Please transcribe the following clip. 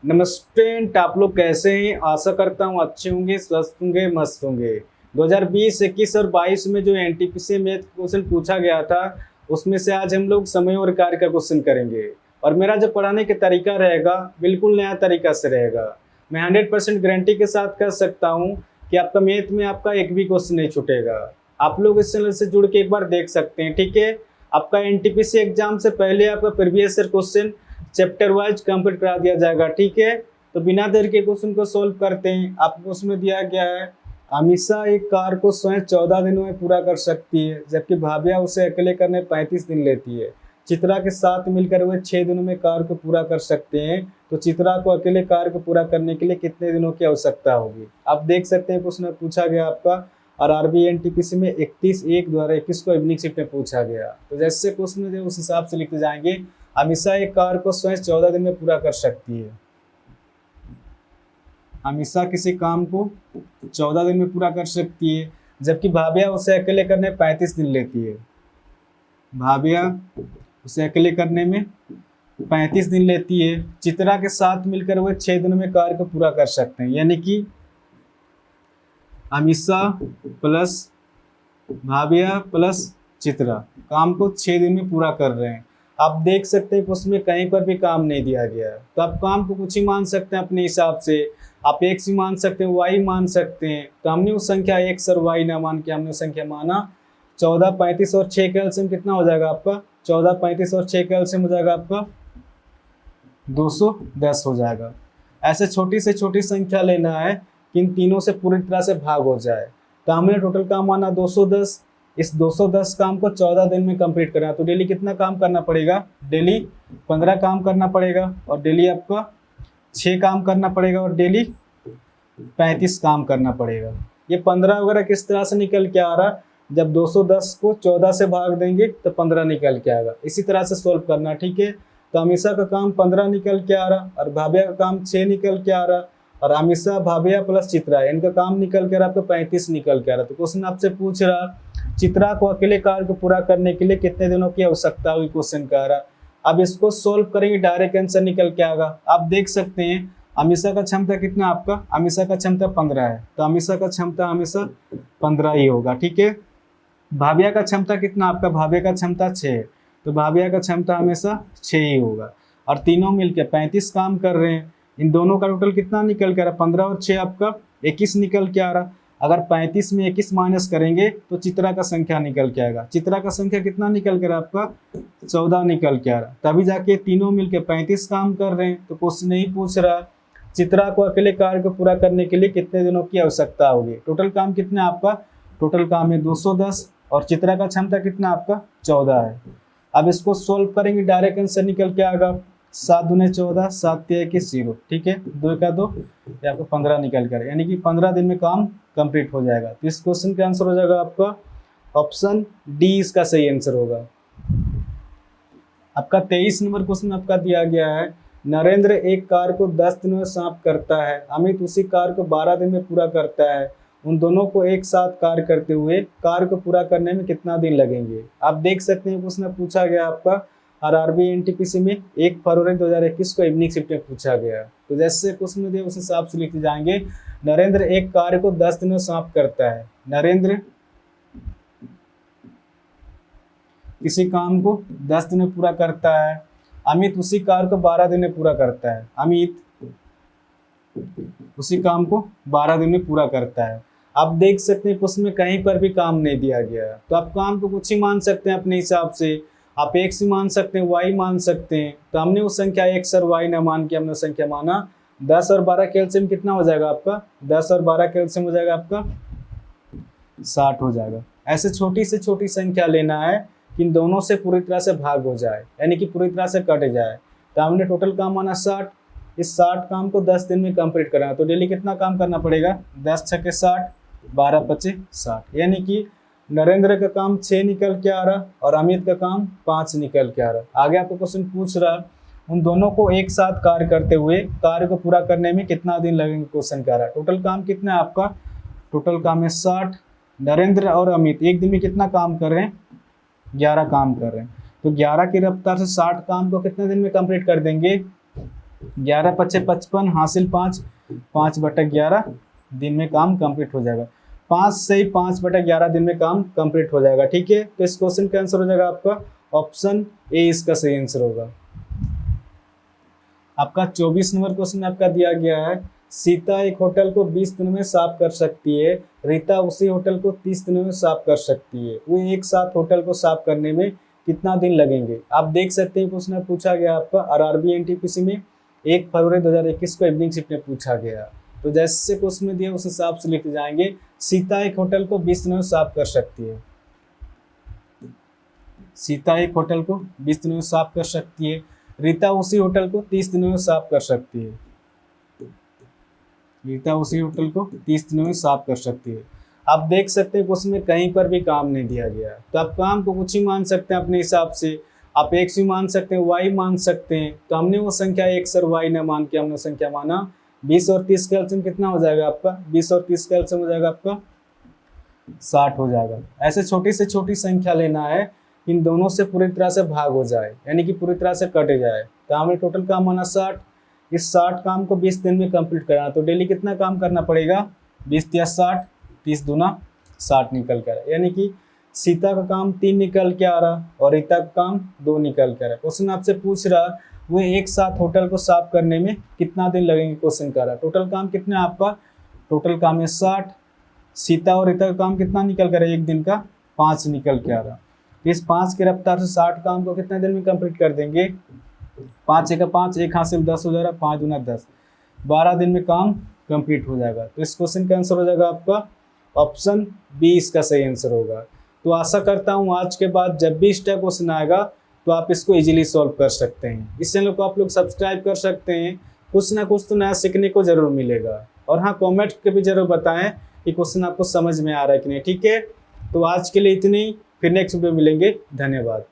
नमस्ते। आप लोग कैसे हैं? आशा करता हूँ अच्छे होंगे, स्वस्थ होंगे, मस्त होंगे। 2020, 21 और 22 में जो एनटीपीसी मैथ क्वेश्चन पूछा गया था, उसमें से आज हम लोग समय और कार्य का क्वेश्चन करेंगे। और मेरा जो पढ़ाने का तरीका रहेगा, बिल्कुल नया तरीका से रहेगा। मैं 100% गारंटी के साथ कह सकता हूँ कि आपका मैथ में आपका एक भी क्वेश्चन नहीं छूटेगा। आप लोग इस चैनल से जुड़ के एक बार देख सकते हैं, ठीक है। आपका एनटीपीसी एग्जाम से पहले आपका previous year question chapter wise complete करा दिया जाएगा, ठीक है। तो बिना देर के क्वेश्चन को सोल्व करते हैं। आपको उसमें दिया गया है, अमीषा एक कार को स्वयं 14 दिनों में पूरा कर सकती है, जबकि भाभिया उसे अकेले करने 35 दिन लेती है। चित्रा के साथ मिलकर वे 6 दिनों में कार को पूरा कर सकते हैं। तो चित्रा को अकेले कार को पूरा करने के लिए कितने दिनों की आवश्यकता होगी? आप देख सकते हैं क्वेश्चन पूछा गया आपका, और आरबीएनटीपीसी में 31/1/2021 को इवनिंग शिफ्ट में पूछा गया। तो जैसे क्वेश्चन है उस हिसाब से लिखते जाएंगे। अमीषा एक कार को स्वयं 14 दिन में पूरा कर सकती है। अमीषा किसी काम को 14 दिन में पूरा कर सकती है, जबकि भाभिया उसे अकेले करने 35 दिन लेती है। भाभिया उसे अकेले करने में 35 दिन लेती है। चित्रा के साथ मिलकर वह 6 दिनों में कार्य को पूरा कर सकते हैं, यानी कि अमीषा प्लस भाभिया प्लस चित्रा काम को 6 दिन में पूरा कर रहे हैं। आप देख सकते हैं कि उसमें कहीं पर भी काम नहीं दिया गया है, तो आप काम को कुछ ही मान सकते हैं अपने हिसाब से। आप एक्स भी मान सकते हैं, वाई मान सकते हैं। तो हमने उस संख्या एक्स और वाई ना मान के हमने संख्या माना 14, 35 और 6 का एलसीएम कितना हो जाएगा आपका? 14, 35 और 6 का एलसीएम हो जाएगा आपका 210 हो जाएगा। ऐसे छोटी से छोटी संख्या लेना है कि इन तीनों से पूरी तरह से भाग हो जाए। तो हमने टोटल काम माना 210। इस 210 काम को 14 दिन में कंप्लीट करना, तो डेली कितना काम करना पड़ेगा? डेली 15 काम करना पड़ेगा, और डेली आपका 6 काम करना पड़ेगा, और डेली 35 काम करना पड़ेगा। ये 15 वगैरह किस तरह से निकल के आ रहा? जब 210 को 14 से भाग देंगे तो 15 निकल के आएगा। इसी तरह से सोल्व करना, ठीक है। तो अमीषा का काम 15 निकल के आ रहा, और भाभिया का काम 6 निकल के आ रहा, और अमीषा, भाभिया प्लस चित्रा इनका काम निकल के आ रहा आपका 35 निकल के आ रहा। तो क्वेश्चन आपसे पूछ रहा, चित्रा को अकेले कार्य को पूरा करने के लिए कितने दिनों की आवश्यकता हुई? क्वेश्चन कह रहा। अब इसको सोल्व करेंगे, डायरेक्ट आंसर निकल के आएगा। आप देख सकते हैं अमीषा का क्षमता कितना आपका? अमीषा का क्षमता 15 है, तो अमीषा का क्षमता हमेशा 15 ही होगा, ठीक है। भाभिया का क्षमता कितना आपका? भाभिया का क्षमता 6 है, तो भाभिया का क्षमता हमेशा 6 ही होगा। और तीनों मिलकर 35 काम कर रहे हैं। इन दोनों का टोटल कितना निकल के आ रहा? 15 और 6 आपका 21 निकल के आ रहा। अगर 35 में 21 माइनस करेंगे तो चित्रा का संख्या निकल के आएगा। चित्रा का संख्या कितना निकल के आ रहा आपका? 14 निकल के आ रहा। तभी जाके तीनों मिलके 35 काम कर रहे हैं। तो क्वेश्चन नहीं पूछ रहा चित्रा को अकेले कार्य को पूरा करने के लिए कितने दिनों की आवश्यकता होगी। टोटल काम कितना आपका? टोटल काम है 210, और चित्रा का क्षमता कितना आपका? 14 है। अब इसको सोल्व करेंगे, डायरेक्ट आंसर निकल के आएगा 7 दूने 14, 7 3 21 0, ठीक है। 2 का 2, ये आपको 15 निकल कर, यानी कि 15 दिन में काम कंप्लीट हो जाएगा। तो इस क्वेश्चन का आंसर हो जाएगा आपका ऑप्शन डी, इसका सही आंसर होगा। आपका 23 नंबर क्वेश्चन आपका दिया गया है, नरेंद्र एक कार को 10 दिनों में समाप्त करता है, अमित उसी कार को 12 दिन में पूरा करता है। उन दोनों को एक साथ कार्य करते हुए कार्य को पूरा करने में कितना दिन लगेंगे? आप देख सकते हैं क्वेश्चन पूछा गया आपका, और आरबीएनटीपीसी में 1 फरवरी 2021 को इवनिंग शिफ्ट में पूछा गया। तो जैसे क्वेश्चन में दिया उस हिसाब से लिखते जाएंगे। नरेंद्र एक कार्य को 10 दिनों में समाप्त करता है। नरेंद्र किसी काम को 10 दिन में पूरा करता है। अमित उसी कार्य को 12 दिन में पूरा करता है। अमित उसी काम को 12 दिन में पूरा करता है। आप देख सकते हैं उसमें कहीं पर भी काम नहीं दिया गया है, तो आप काम को कुछ ही मान सकते हैं अपने हिसाब से। आप एक्स ही मान सकते हैं, वाई मान सकते हैं। तो हमने उस संख्या एक्स और वाई ना मान के हमने संख्या माना 10 और 12 का एलसीएम कितना हो जाएगा आपका? 10 और 12 का एलसीएम हो जाएगा आपका 60 हो जाएगा। ऐसे छोटी से छोटी संख्या लेना है कि इन दोनों से पूरी तरह से भाग हो जाए, यानी कि पूरी तरह से कट जाए। तो हमने टोटल काम माना 60। इस 60 काम को 10 दिन में कंप्लीट करना, तो डेली कितना काम करना पड़ेगा? 10 छक्के 60, 12 पचे 60, यानी कि नरेंद्र का काम 6 निकल के आ रहा, और अमित का काम 5 निकल के आ रहा। आगे आपको क्वेश्चन पूछ रहा, उन दोनों को एक साथ कार्य करते हुए कार्य को पूरा करने में कितना दिन लगेंगे? क्वेश्चन कह रहा है। टोटल काम कितना है आपका? टोटल काम है 60। नरेंद्र और अमित एक दिन में कितना काम कर रहे हैं? 11 काम कर रहे हैं। तो 11 की रफ्तार से 60 काम को कितने दिन में कंप्लीट कर देंगे? 11 पच्चे 55, हासिल 5, 5/11 दिन में काम कंप्लीट हो जाएगा। 5 से ही 5/11 दिन में काम कंप्लीट हो जाएगा। ठीक है, तो इस क्वेश्चन का आंसर हो जाएगा आपका ऑप्शन ए, इसका सही आंसर होगा। आपका 24 नंबर क्वेश्चन आपका दिया गया है, सीता एक होटल को 20 दिनों में साफ कर सकती है, रीता उसी होटल को 30 दिनों में साफ कर सकती है, वो एक साथ होटल को साफ करने में कितना दिन लगेंगे। आप देख सकते हैं क्वेश्चन पूछा गया आपका आरआरबी एनटीपीसी में 1 फरवरी 2021 को इवनिंग शिफ्ट में पूछा गया। तो जैसे क्वेश्चन में दिया उस हिसाब से लिखते जाएंगे। सीता एक होटल को 20 दिनों में साफ कर सकती है, सीता एक होटल को 20 दिनों में साफ कर सकती है, रीता उसी होटल को 30 दिनों में साफ कर सकती है, रीता उसी होटल को 30 दिनों में साफ कर सकती है। आप देख सकते हैं क्वेश्चन में कहीं पर भी काम नहीं दिया गया, तो आप काम को कुछ ही मान सकते हैं अपने हिसाब से। आप x भी मान सकते हैं, y मान सकते हैं। तो हमने वो संख्या x और y न मान के हमने संख्या माना 20 और 30 का एलसीएम कितना हो जाएगा आपका, 20 और 30 का एलसीएम हो जाएगा आपका 60 हो जाएगा। ऐसे छोटी से छोटी संख्या लेना है, इन दोनों से पूरी तरह से भाग हो जाए, यानी कि पूरी तरह से कट जाए। तो हमने टोटल काम माना 60, इस 60 काम को 20 दिन में कंप्लीट करना। तो डेली कितना काम करना पड़ेगा, 20 या 60, 30 दूना 60 निकल कर, यानी कि सीता का काम 3 निकल के आ रहा और रीता का काम 2 निकल कर। क्वेश्चन आपसे पूछ रहा वो एक साथ होटल को साफ करने में कितना दिन लगेंगे, क्वेश्चन कर रहा। टोटल काम कितना आपका, टोटल काम है 60, सीता और रीता का काम कितना निकल कर है, एक दिन का 5 निकल के आ रहा। इस 5 की रफ्तार से 60 काम को कितने दिन में कंप्लीट कर देंगे, 5 एक 5, 1 हासिल 10 हो जाएगा, 5 दूना 10, 12 दिन में काम कंप्लीट हो जाएगा। तो इस क्वेश्चन का आंसर हो जाएगा आपका ऑप्शन बी, इसका सही आंसर होगा। तो आशा करता हूँ आज के बाद जब भी इस टाइप क्वेश्चन आएगा तो आप इसको इजीली सॉल्व कर सकते हैं। इस चैनल को आप लोग सब्सक्राइब कर सकते हैं, कुछ ना कुछ तो नया सीखने को जरूर मिलेगा। और हाँ, कमेंट के भी जरूर बताएं कि क्वेश्चन आपको समझ में आ रहा है कि नहीं। ठीक है, तो आज के लिए इतनी, फिर नेक्स्ट वीडियो मिलेंगे। धन्यवाद।